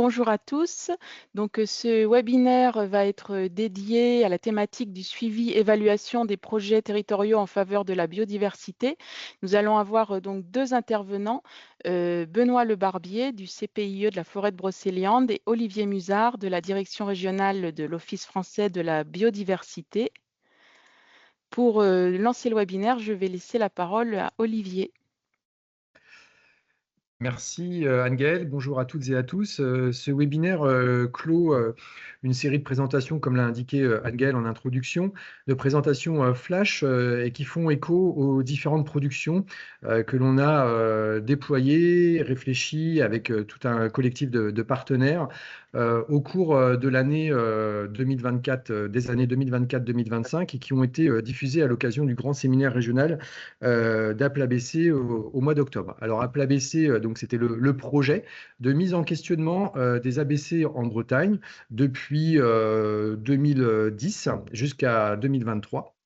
Bonjour à tous. Ce webinaire va être dédié à la thématique du suivi évaluation des projets territoriaux en faveur de la biodiversité. Nous allons avoir donc deux intervenants, Benoît Lebarbier du CPIE de la forêt de Brocéliande et Olivier Musard de la direction régionale de l'Office français de la biodiversité. Pour lancer le webinaire, je vais laisser la parole à Olivier. Merci Anne-Gaëlle, bonjour à toutes et à tous. Ce webinaire clôt une série de présentations, comme l'a indiqué Anne-Gaëlle en introduction, de présentations flash et qui font écho aux différentes productions que l'on a déployées, réfléchies avec tout un collectif de partenaires au cours de l'année 2024, des années 2024-2025 et qui ont été diffusées à l'occasion du grand séminaire régional d'APLABC au mois d'octobre. Alors APLABC, donc c'était le projet de mise en questionnement des ABC en Bretagne depuis 2010 jusqu'à 2023.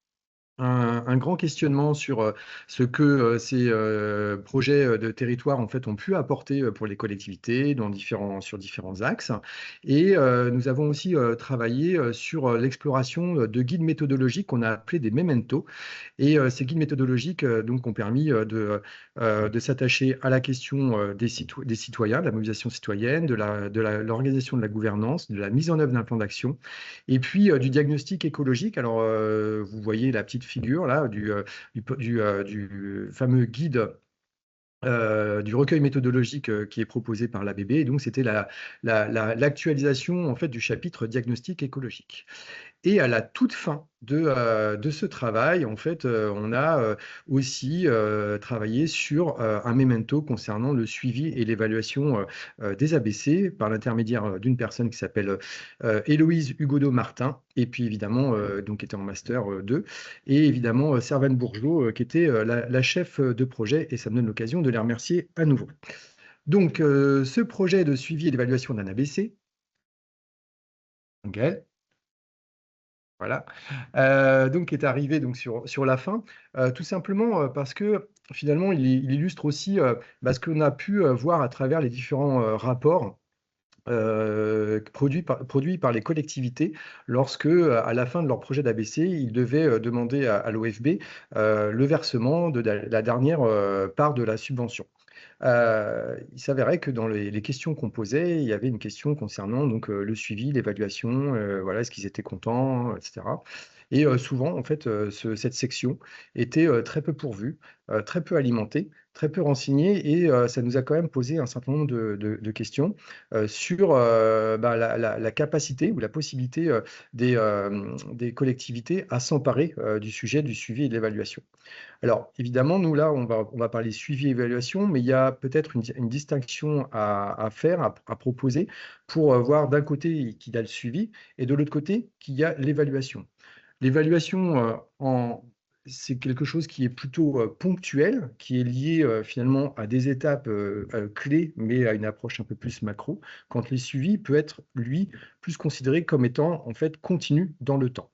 Un grand questionnement sur ce que ces projets de territoire en fait ont pu apporter pour les collectivités sur différents axes. Et nous avons aussi travaillé sur l'exploration de guides méthodologiques qu'on a appelés des mementos. Et ces guides méthodologiques donc, ont permis de s'attacher à la question des citoyens, de la mobilisation citoyenne, de l'organisation de la gouvernance, de la mise en œuvre d'un plan d'action, et puis du diagnostic écologique. Alors, vous voyez la petite figure là du fameux guide du recueil méthodologique qui est proposé par l'ABB. Et donc, c'était l'actualisation en fait, du chapitre diagnostic écologique. Et à la toute fin de ce travail, en fait, on a aussi travaillé sur un memento concernant le suivi et l'évaluation des ABC par l'intermédiaire d'une personne qui s'appelle Héloïse Hugodeau-Martin, et puis évidemment, donc, qui était en Master 2, et évidemment Servane Bourgeot, qui était la chef de projet, et ça me donne l'occasion de les remercier à nouveau. Donc, ce projet de suivi et d'évaluation d'un ABC, okay. Voilà, donc qui est arrivé donc sur la fin, tout simplement parce que finalement il illustre aussi ce qu'on a pu voir à travers les différents rapports produits par les collectivités lorsque, à la fin de leur projet d'ABC, ils devaient demander à l'OFB le versement de la dernière part de la subvention. Il s'avérait que dans les questions qu'on posait, il y avait une question concernant donc, le suivi, l'évaluation, voilà, est-ce qu'ils étaient contents, etc. Et souvent, en fait, cette section était très peu pourvue, très peu alimentée, très peu renseignée, et ça nous a quand même posé un certain nombre de questions sur la capacité ou la possibilité des collectivités à s'emparer du sujet du suivi et de l'évaluation. Alors, évidemment, nous, là, on va parler suivi et évaluation, mais il y a peut-être une distinction à faire, à proposer, pour voir d'un côté qu'il y a le suivi et de l'autre côté qu'il y a l'évaluation. L'évaluation, c'est quelque chose qui est plutôt ponctuel, qui est lié finalement à des étapes clés, mais à une approche un peu plus macro, quand le suivi peut être, lui, plus considéré comme étant en fait continu dans le temps.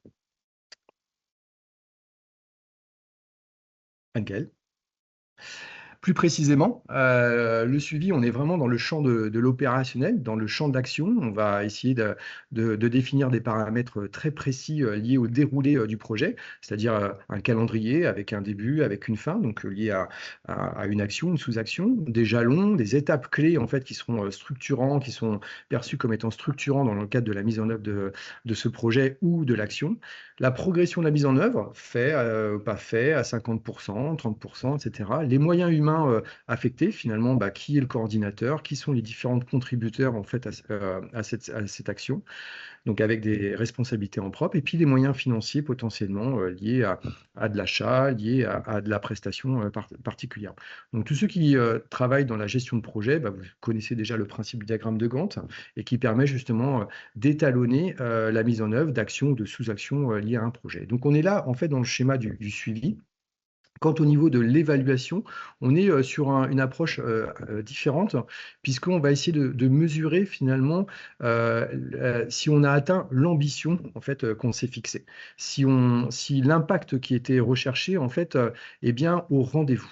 Angel. Plus précisément, le suivi, on est vraiment dans le champ de l'opérationnel, dans le champ d'action. On va essayer de définir des paramètres très précis liés au déroulé du projet, c'est-à-dire un calendrier avec un début, avec une fin, donc lié à une action, une sous-action, des jalons, des étapes clés en fait qui seront structurants, qui sont perçus comme étant structurants dans le cadre de la mise en œuvre de ce projet ou de l'action. La progression de la mise en œuvre, fait, pas fait, à 50%, 30%, etc. Les moyens humains affectés, finalement, qui est le coordinateur, qui sont les différents contributeurs en fait, à cette action, donc avec des responsabilités en propre, et puis les moyens financiers potentiellement liés à de l'achat, liés à de la prestation particulière. Donc tous ceux qui travaillent dans la gestion de projet, vous connaissez déjà le principe du diagramme de Gantt, et qui permet justement d'étalonner la mise en œuvre d'actions ou de sous-actions liées à un projet. Donc on est là en fait dans le schéma du suivi. Quant au niveau de l'évaluation, on est sur une approche différente, puisqu'on va essayer de mesurer finalement si on a atteint l'ambition en fait, qu'on s'est fixée, si l'impact qui était recherché en fait, est bien au rendez-vous.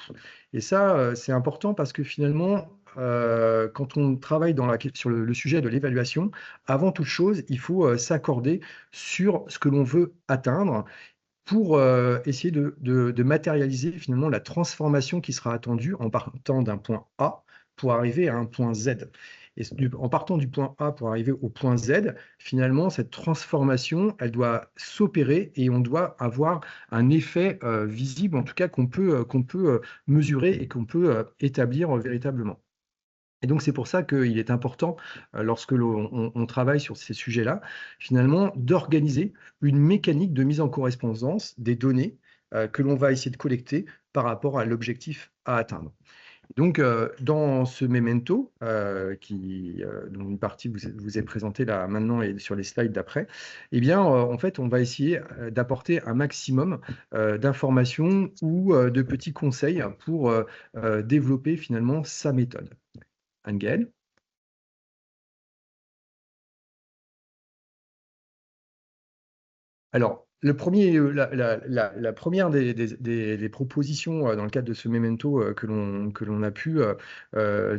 Et ça, c'est important parce que finalement, quand on travaille sur le sujet de l'évaluation, avant toute chose, il faut s'accorder sur ce que l'on veut atteindre pour essayer de matérialiser finalement la transformation qui sera attendue en partant d'un point A pour arriver à un point Z. Et en partant du point A pour arriver au point Z, finalement, cette transformation, elle doit s'opérer et on doit avoir un effet visible, en tout cas qu'on peut mesurer et qu'on peut établir véritablement. Et donc, c'est pour ça qu'il est important, lorsque on travaille sur ces sujets-là, finalement, d'organiser une mécanique de mise en correspondance des données que l'on va essayer de collecter par rapport à l'objectif à atteindre. Donc, dans ce memento, dont une partie vous est présentée là maintenant et sur les slides d'après, eh bien, en fait, on va essayer d'apporter un maximum d'informations ou de petits conseils pour développer finalement sa méthode. Angel. Alors, la première des propositions dans le cadre de ce memento que l'on a pu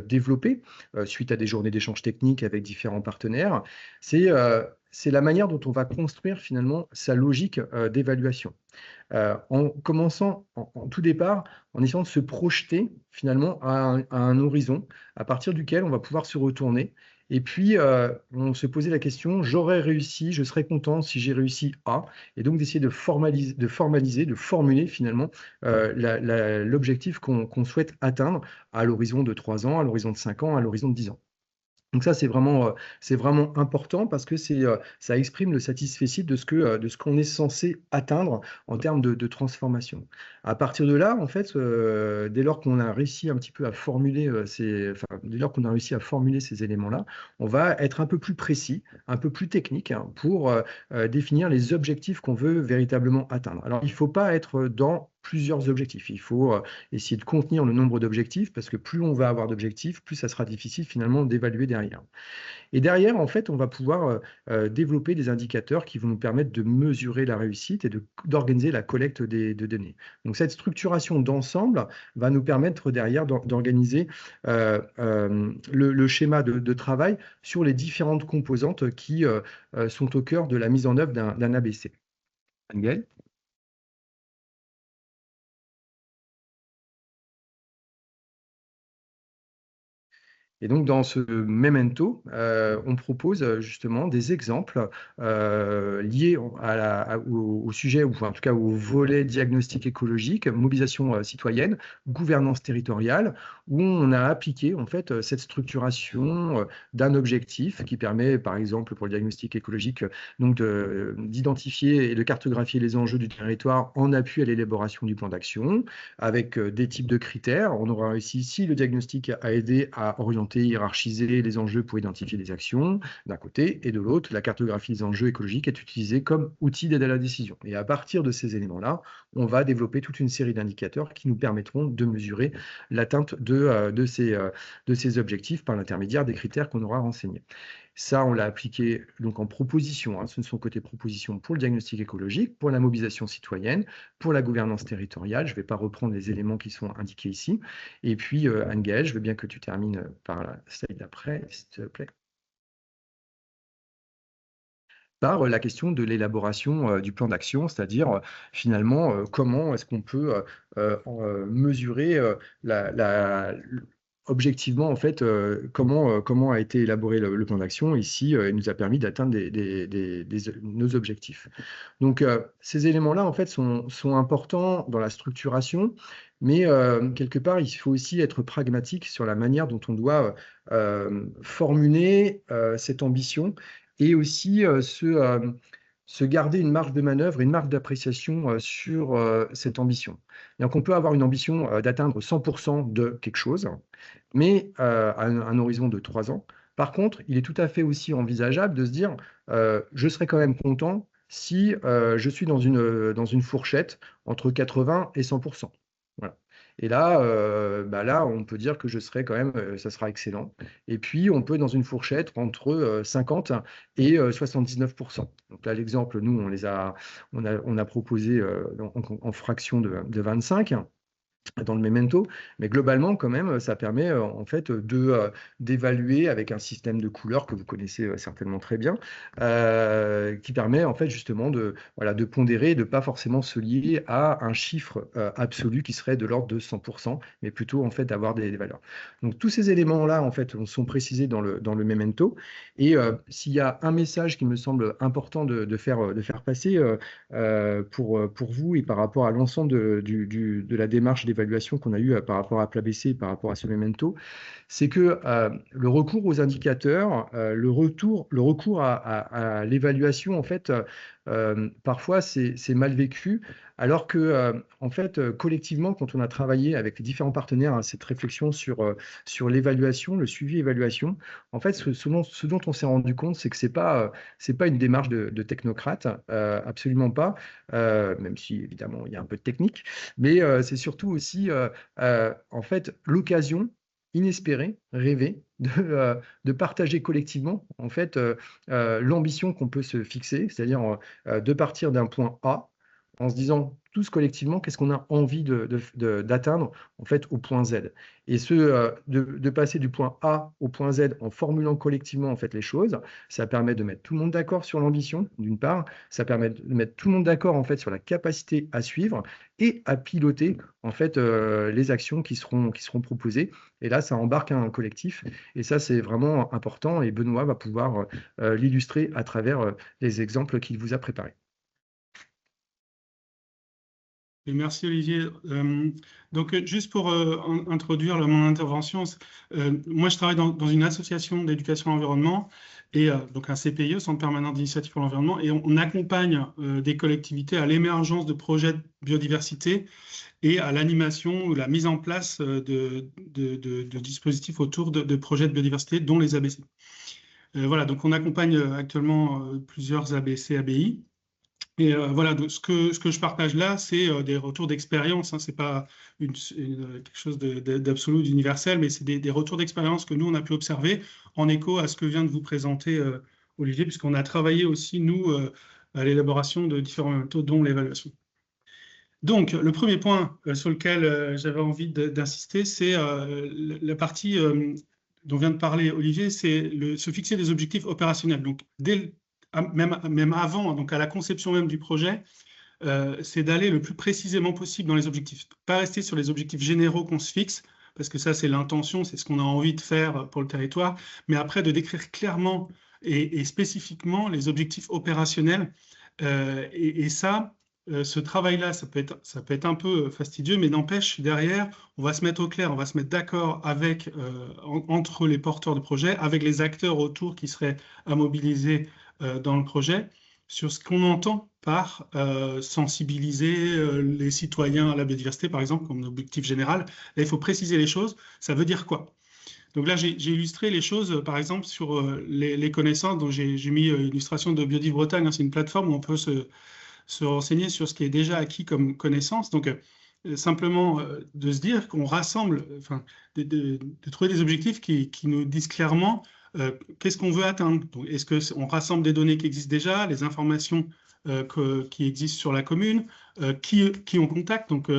développer suite à des journées d'échange technique avec différents partenaires, c'est la manière dont on va construire finalement sa logique d'évaluation. En commençant en tout départ, en essayant de se projeter finalement à un horizon à partir duquel on va pouvoir se retourner. Et puis, on se posait la question, j'aurais réussi, je serais content si j'ai réussi à, et donc d'essayer de formaliser, de formuler finalement l'objectif qu'on souhaite atteindre à l'horizon de 3 ans, à l'horizon de 5 ans, à l'horizon de 10 ans. Donc ça, c'est vraiment important parce que ça exprime le satisfecit de ce qu'on est censé atteindre en termes de transformation. À partir de là, en fait, dès lors qu'on a réussi un petit peu à formuler dès lors qu'on a réussi à formuler ces éléments-là, on va être un peu plus précis, un peu plus technique hein, pour définir les objectifs qu'on veut véritablement atteindre. Alors, il ne faut pas être dans plusieurs objectifs. Il faut essayer de contenir le nombre d'objectifs parce que plus on va avoir d'objectifs, plus ça sera difficile finalement d'évaluer derrière. Et derrière, en fait, on va pouvoir développer des indicateurs qui vont nous permettre de mesurer la réussite et d'organiser la collecte de données. Donc cette structuration d'ensemble va nous permettre derrière d'organiser le schéma de travail sur les différentes composantes qui sont au cœur de la mise en œuvre d'un ABC. Angel. Et donc, dans ce memento, on propose justement des exemples liés au sujet, ou en tout cas au volet diagnostic écologique, mobilisation citoyenne, gouvernance territoriale, où on a appliqué en fait cette structuration d'un objectif qui permet, par exemple, pour le diagnostic écologique, donc d'identifier et de cartographier les enjeux du territoire en appui à l'élaboration du plan d'action, avec des types de critères. On aura réussi ici le diagnostic à aider à orienter, hiérarchiser les enjeux pour identifier des actions d'un côté, et de l'autre, la cartographie des enjeux écologiques est utilisée comme outil d'aide à la décision. Et à partir de ces éléments-là, on va développer toute une série d'indicateurs qui nous permettront de mesurer l'atteinte de ces objectifs par l'intermédiaire des critères qu'on aura renseignés. Ça, on l'a appliqué donc en proposition, hein, ce ne sont côté proposition pour le diagnostic écologique, pour la mobilisation citoyenne, pour la gouvernance territoriale. Je ne vais pas reprendre les éléments qui sont indiqués ici. Et puis, Anne-Gaëlle, je veux bien que tu termines par la slide d'après, s'il te plaît. Par la question de l'élaboration du plan d'action, c'est-à-dire finalement comment est-ce qu'on peut mesurer objectivement en fait comment a été élaboré le plan d'action. Ici, il nous a permis d'atteindre nos objectifs. Donc ces éléments-là en fait sont importants dans la structuration, mais quelque part il faut aussi être pragmatique sur la manière dont on doit formuler cette ambition et aussi se garder une marge de manœuvre et une marge d'appréciation sur cette ambition. Donc, on peut avoir une ambition d'atteindre 100% de quelque chose, mais à un horizon de 3 ans. Par contre, il est tout à fait aussi envisageable de se dire je serais quand même content si je suis dans une fourchette entre 80 et 100%. Voilà. Et là, là, on peut dire que je serai quand même, ça sera excellent. Et puis, on peut dans une fourchette entre 50 et 79%. Donc là, l'exemple, nous, on a proposé en fraction de 25. dans le memento, mais globalement, quand même, ça permet en fait d'évaluer avec un système de couleurs que vous connaissez certainement très bien, qui permet en fait justement voilà, de pondérer, de ne pas forcément se lier à un chiffre absolu qui serait de l'ordre de 100%, mais plutôt en fait d'avoir des valeurs. Donc tous ces éléments-là en fait sont précisés dans le memento, et s'il y a un message qui me semble important de faire passer pour vous et par rapport à l'ensemble de la démarche d'évaluation qu'on a eue par rapport à PLABC et par rapport à ce memento, c'est que le recours aux indicateurs, le recours à l'évaluation, en fait, parfois c'est mal vécu, alors que, en fait, collectivement, quand on a travaillé avec les différents partenaires à cette réflexion sur l'évaluation, le suivi évaluation, en fait, ce dont on s'est rendu compte, c'est que c'est pas une démarche de technocrate, absolument pas, même si évidemment il y a un peu de technique, mais c'est surtout aussi, en fait, l'occasion inespéré, rêver, de partager collectivement en fait l'ambition qu'on peut se fixer, c'est-à-dire de partir d'un point A en se disant tous collectivement qu'est-ce qu'on a envie d'atteindre en fait au point Z. Et de passer du point A au point Z en formulant collectivement en fait les choses, ça permet de mettre tout le monde d'accord sur l'ambition, d'une part, ça permet de mettre tout le monde d'accord en fait sur la capacité à suivre et à piloter en fait les actions qui seront proposées. Et là, ça embarque un collectif. Et ça, c'est vraiment important. Et Benoît va pouvoir l'illustrer à travers les exemples qu'il vous a préparés. Et merci Olivier. Donc juste pour introduire mon intervention, moi je travaille dans une association d'éducation à l'environnement et donc un CPIE, Centre permanent d'initiative pour l'environnement, et on accompagne des collectivités à l'émergence de projets de biodiversité et à l'animation ou la mise en place de dispositifs autour de projets de biodiversité, dont les ABC. Voilà, donc on accompagne actuellement plusieurs ABC, ABI. Et voilà, donc ce que je partage là, c'est des retours d'expérience. Hein, c'est pas quelque chose d'absolu, d'universel, mais c'est des retours d'expérience que nous, on a pu observer en écho à ce que vient de vous présenter Olivier, puisqu'on a travaillé aussi, nous, à l'élaboration de différents méthodes, dont l'évaluation. Donc, le premier point sur lequel j'avais envie d'insister, c'est la partie dont vient de parler Olivier, c'est se fixer des objectifs opérationnels. Donc, même avant, donc à la conception même du projet, c'est d'aller le plus précisément possible dans les objectifs. Pas rester sur les objectifs généraux qu'on se fixe, parce que ça, c'est l'intention, c'est ce qu'on a envie de faire pour le territoire, mais après de décrire clairement et spécifiquement les objectifs opérationnels. Et ça, ce travail-là, ça peut être un peu fastidieux, mais n'empêche, derrière, on va se mettre au clair, on va se mettre d'accord avec, entre les porteurs de projet, avec les acteurs autour qui seraient à mobiliser dans le projet, sur ce qu'on entend par sensibiliser les citoyens à la biodiversité, par exemple, comme objectif général. Là, il faut préciser les choses. Ça veut dire quoi? Donc là, j'ai illustré les choses, par exemple, sur les connaissances. Donc j'ai mis illustration de Biodiv Bretagne. Hein, c'est une plateforme où on peut se renseigner sur ce qui est déjà acquis comme connaissance. Donc, simplement de se dire qu'on rassemble, enfin, de trouver des objectifs qui nous disent clairement qu'est-ce qu'on veut atteindre. Est-ce qu'on rassemble des données qui existent déjà, les informations qui existent sur la commune, qui on contacte, donc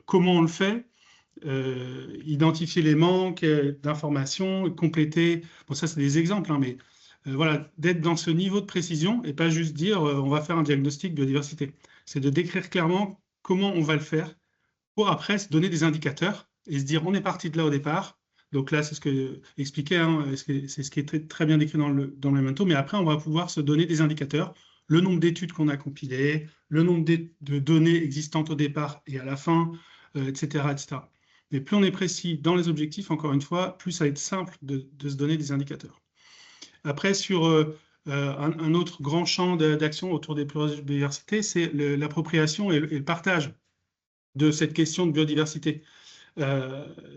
comment on le fait, identifier les manques d'informations, compléter. Bon, ça, c'est des exemples, hein, mais voilà, d'être dans ce niveau de précision et pas juste dire on va faire un diagnostic biodiversité. C'est de décrire clairement comment on va le faire pour après se donner des indicateurs et se dire on est parti de là au départ. Donc là, c'est ce que expliquait, hein, c'est ce qui est très, très bien décrit dans le memento, mais après, on va pouvoir se donner des indicateurs, le nombre d'études qu'on a compilées, le nombre de données existantes au départ et à la fin, etc., etc. Mais plus on est précis dans les objectifs, encore une fois, plus ça va être simple de se donner des indicateurs. Après, sur un autre grand champ d'action autour des projets de biodiversité, c'est l'appropriation et le partage de cette question de biodiversité.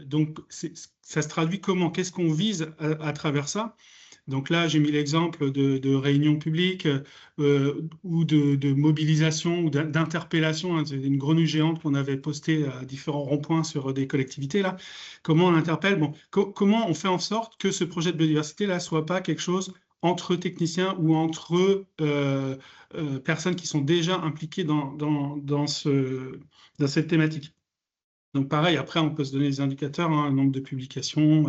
Donc, ça se traduit comment? Qu'est-ce qu'on vise à travers ça? Donc là, j'ai mis l'exemple de réunions publiques ou de mobilisation ou d'interpellation. Hein, c'est une grenouille géante qu'on avait postée à différents ronds-points sur des collectivités. Là. Comment on interpelle? Bon, comment on fait en sorte que ce projet de biodiversité ne soit pas quelque chose entre techniciens ou entre personnes qui sont déjà impliquées dans cette thématique? Donc pareil, après, on peut se donner des indicateurs, hein, le nombre de publications,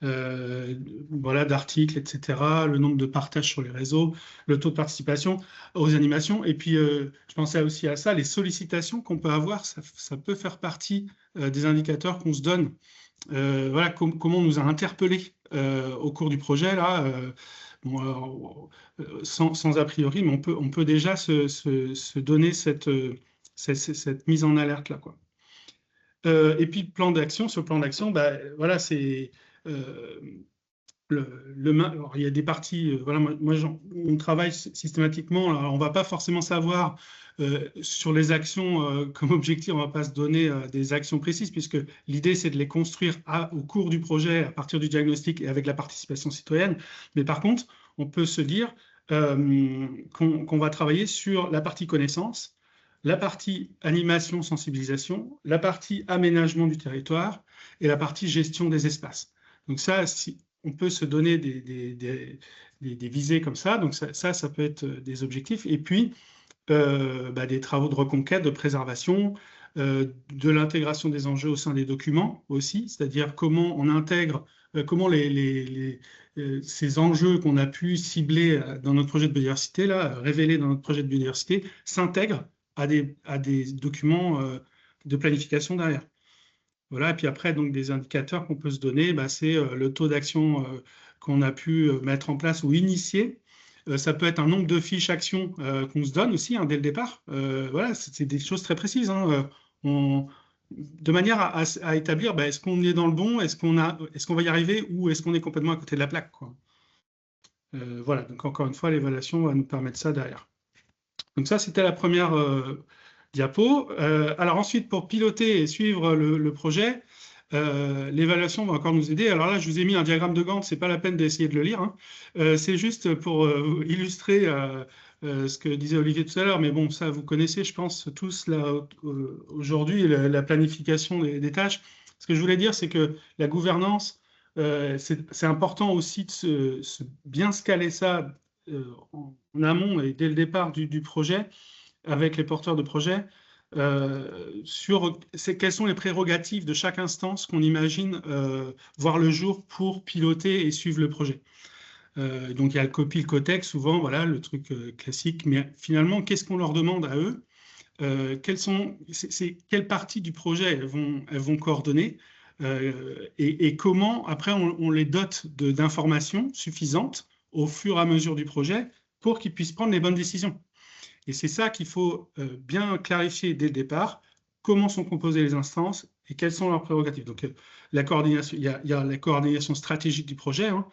voilà, d'articles, etc., le nombre de partages sur les réseaux, le taux de participation aux animations. Et puis, je pensais aussi à ça, les sollicitations qu'on peut avoir, ça peut faire partie des indicateurs qu'on se donne. Voilà, comment on nous a interpellés au cours du projet, là, bon, alors, sans a priori, mais on peut déjà se donner cette mise en alerte, là, quoi. Et puis, plan d'action, ce plan d'action, bah, voilà, c'est alors, il y a des parties, voilà, on travaille systématiquement, alors on ne va pas forcément savoir sur les actions comme objectif, on ne va pas se donner des actions précises, puisque l'idée c'est de les construire au cours du projet, à partir du diagnostic et avec la participation citoyenne. Mais par contre, on peut se dire qu'on va travailler sur la partie connaissance, la partie animation, sensibilisation, la partie aménagement du territoire et la partie gestion des espaces. Donc ça, on peut se donner des visées comme ça. Donc ça peut être des objectifs. Et puis, des travaux de reconquête, de préservation, de l'intégration des enjeux au sein des documents aussi, c'est-à-dire comment on intègre, comment ces enjeux qu'on a pu cibler dans notre projet de biodiversité, là, révéler dans notre projet de biodiversité, s'intègrent à des documents de planification derrière. Voilà, et puis après, donc, des indicateurs qu'on peut se donner, c'est le taux d'action qu'on a pu mettre en place ou initier. Ça peut être un nombre de fiches actions qu'on se donne aussi, hein, dès le départ. Voilà, c'est des choses très précises, hein. De manière à établir, est-ce qu'on est dans le bon, est-ce qu'on va y arriver ou est-ce qu'on est complètement à côté de la plaque, quoi. Voilà, donc encore une fois, l'évaluation va nous permettre ça derrière. Donc ça, c'était la première diapo. Alors ensuite, pour piloter et suivre le projet, l'évaluation va encore nous aider. Alors là, je vous ai mis un diagramme de Gantt, c'est pas la peine d'essayer de le lire, hein. C'est juste pour illustrer ce que disait Olivier tout à l'heure, mais bon, ça vous connaissez, je pense, tous là aujourd'hui, la planification des tâches. Ce que je voulais dire, c'est que la gouvernance, c'est important aussi de bien se caler ça en amont et dès le départ du projet, avec les porteurs de projet, sur quelles sont les prérogatives de chaque instance qu'on imagine voir le jour pour piloter et suivre le projet. Donc il y a le COPI, le COTEC, souvent, voilà, le truc classique, mais finalement, qu'est-ce qu'on leur demande à eux? Quelles parties du projet elles vont coordonner et comment, après, on les dote d'informations suffisantes au fur et à mesure du projet pour qu'ils puissent prendre les bonnes décisions. Et c'est ça qu'il faut bien clarifier dès le départ, comment sont composées les instances et quelles sont leurs prérogatives. Donc, la coordination, il y a la coordination stratégique du projet, hein,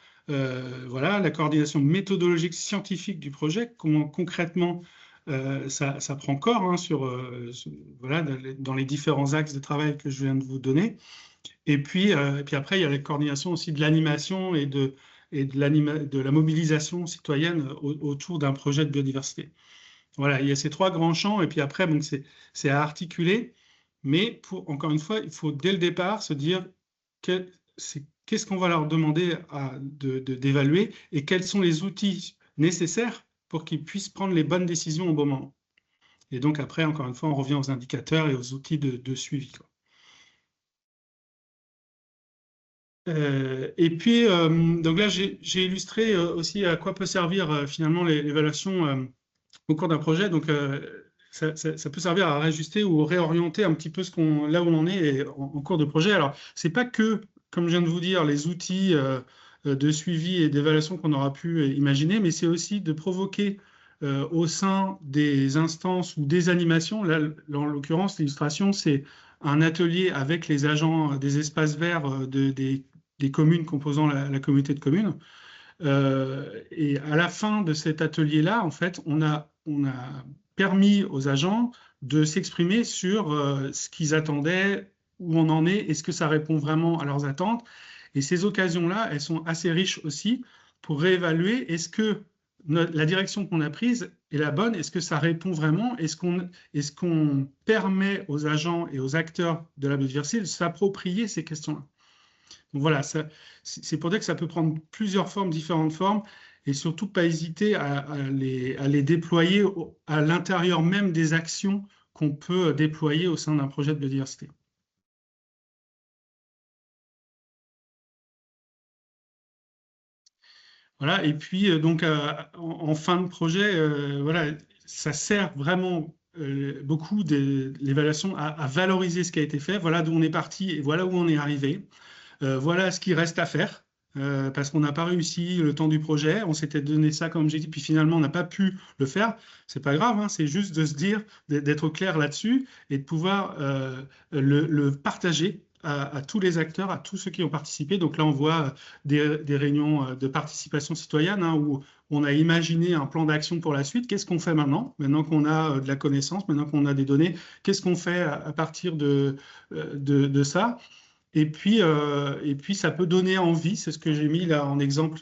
voilà, la coordination méthodologique scientifique du projet, comment concrètement ça prend corps, hein, voilà, dans les différents axes de travail que je viens de vous donner. Et puis après, il y a la coordination aussi de l'animation et de la mobilisation citoyenne autour d'un projet de biodiversité. Voilà, il y a ces trois grands champs, et puis après, c'est à articuler, mais encore une fois, il faut dès le départ se dire qu'est-ce qu'on va leur demander d'évaluer et quels sont les outils nécessaires pour qu'ils puissent prendre les bonnes décisions au bon moment. Et donc après, encore une fois, on revient aux indicateurs et aux outils de suivi, quoi. Et puis, donc là, j'ai illustré aussi à quoi peut servir finalement l'évaluation au cours d'un projet. Donc, ça peut servir à réajuster ou réorienter un petit peu là où on en est en cours de projet. Alors, c'est pas que, comme je viens de vous dire, les outils de suivi et d'évaluation qu'on aura pu imaginer, mais c'est aussi de provoquer au sein des instances ou des animations. Là, en l'occurrence, l'illustration, c'est un atelier avec les agents des espaces verts des communes composant la communauté de communes. Et à la fin de cet atelier-là, en fait, on a permis aux agents de s'exprimer sur ce qu'ils attendaient, où on en est, est-ce que ça répond vraiment à leurs attentes. Et ces occasions-là, elles sont assez riches aussi pour réévaluer est-ce que la direction qu'on a prise est la bonne, est-ce que ça répond vraiment, est-ce qu'on permet aux agents et aux acteurs de la biodiversité de s'approprier ces questions-là. Donc voilà, c'est pour dire que ça peut prendre plusieurs formes, différentes formes, et surtout pas hésiter à les déployer à l'intérieur même des actions qu'on peut déployer au sein d'un projet de biodiversité. Voilà, et puis donc en fin de projet, voilà, ça sert vraiment beaucoup de l'évaluation à valoriser ce qui a été fait. Voilà d'où on est parti et voilà où on est arrivé. Voilà ce qui reste à faire. Parce qu'on n'a pas réussi le temps du projet, on s'était donné ça comme j'ai dit, puis finalement on n'a pas pu le faire. C'est pas grave, hein, c'est juste de se dire, d'être clair là-dessus et de pouvoir le partager à tous les acteurs, à tous ceux qui ont participé. Donc là, on voit des réunions de participation citoyenne hein, où on a imaginé un plan d'action pour la suite. Qu'est-ce qu'on fait maintenant? Maintenant qu'on a de la connaissance, maintenant qu'on a des données, qu'est-ce qu'on fait à partir de ça? Et puis, ça peut donner envie, c'est ce que j'ai mis là en exemple,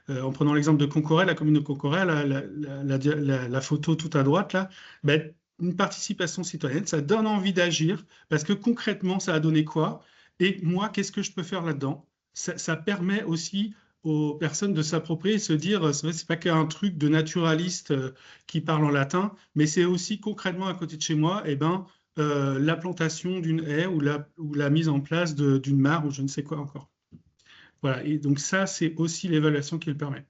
en prenant l'exemple de Concoré, la commune de Concoré, la photo tout à droite, là, ben, une participation citoyenne, ça donne envie d'agir, parce que concrètement, ça a donné quoi? Et moi, qu'est-ce que je peux faire là-dedans? Ça permet aussi aux personnes de s'approprier et se dire, c'est pas qu'un truc de naturaliste qui parle en latin, mais c'est aussi concrètement à côté de chez moi, eh ben, la plantation d'une haie ou la mise en place d'une mare ou je ne sais quoi encore. Voilà, et donc ça, c'est aussi l'évaluation qui le permet.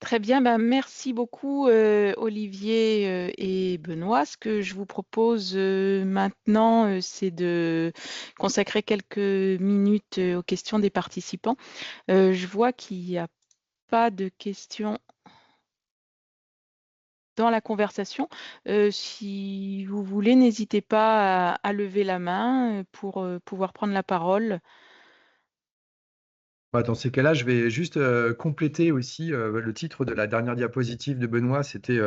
Très bien, ben, merci beaucoup Olivier et Benoît. Ce que je vous propose maintenant, c'est de consacrer quelques minutes aux questions des participants. Je vois qu'il n'y a pas de questions dans la conversation. Si vous voulez, n'hésitez pas à lever la main pour pouvoir prendre la parole. Dans ces cas-là, je vais juste compléter aussi le titre de la dernière diapositive de Benoît, c'était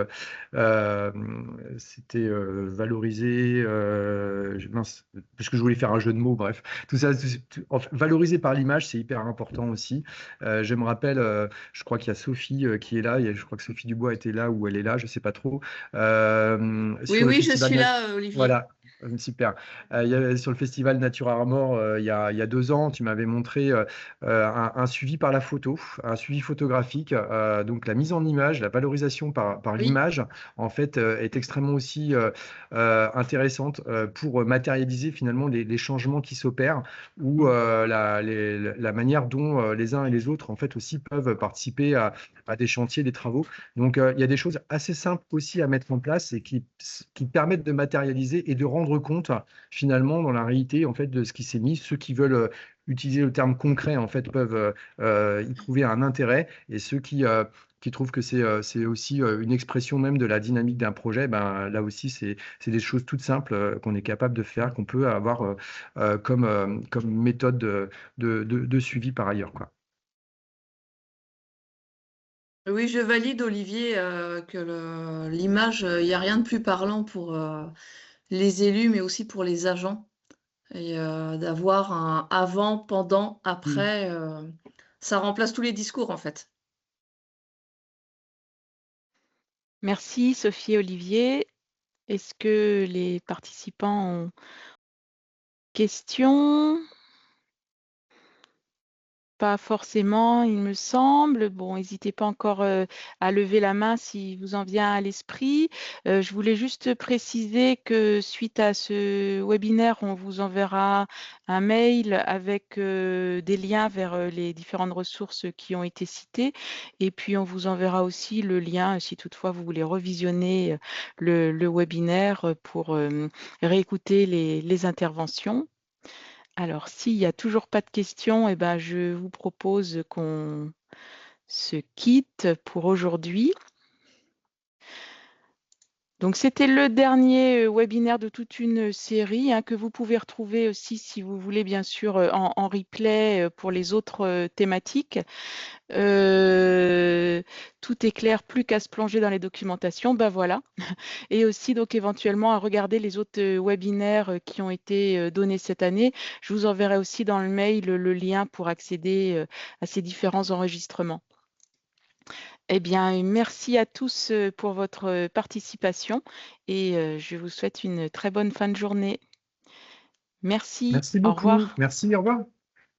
valoriser, parce que je voulais faire un jeu de mots, bref. Tout ça, valoriser par l'image, c'est hyper important aussi. Je me rappelle, je crois qu'il y a Sophie qui est là, je crois que Sophie Dubois était là ou elle est là, je ne sais pas trop. Oui, Sur le oui, je festival suis là, Olivier. Voilà. Super. Sur le festival Nature Armor, il y a 2 ans, tu m'avais montré un suivi par la photo, un suivi photographique. Donc la mise en image, la valorisation par Oui. l'image, en fait, est extrêmement aussi intéressante pour matérialiser finalement les changements qui s'opèrent ou la manière dont les uns et les autres en fait aussi peuvent participer à des chantiers, des travaux. Donc il y a des choses assez simples aussi à mettre en place et qui permettent de matérialiser et de rendre compte finalement dans la réalité en fait de ce qui s'est mis. Ceux qui veulent utiliser le terme concret en fait peuvent y trouver un intérêt, et ceux qui trouvent que c'est aussi une expression même de la dynamique d'un projet, ben là aussi c'est des choses toutes simples qu'on est capable de faire, qu'on peut avoir comme méthode de suivi par ailleurs, quoi. Oui, je valide, Olivier, que l'image, il n'y a rien de plus parlant pour les élus, mais aussi pour les agents. Et d'avoir un avant, pendant, après, ça remplace tous les discours, en fait. Merci Sophie et Olivier. Est-ce que les participants ont questions? Pas forcément, il me semble. Bon, n'hésitez pas encore à lever la main si vous en vient à l'esprit. Je voulais juste préciser que suite à ce webinaire, on vous enverra un mail avec des liens vers les différentes ressources qui ont été citées. Et puis, on vous enverra aussi le lien, si toutefois vous voulez revisionner le webinaire pour réécouter les interventions. Alors, s'il n'y a toujours pas de questions, eh ben, je vous propose qu'on se quitte pour aujourd'hui. Donc, c'était le dernier webinaire de toute une série que vous pouvez retrouver aussi, si vous voulez, bien sûr, en replay pour les autres thématiques. Tout est clair, plus qu'à se plonger dans les documentations, ben voilà. Et aussi donc éventuellement à regarder les autres webinaires qui ont été donnés cette année. Je vous enverrai aussi dans le mail le lien pour accéder à ces différents enregistrements. Eh bien, merci à tous pour votre participation et je vous souhaite une très bonne fin de journée. Merci, Merci au beaucoup. revoir. Merci, au revoir.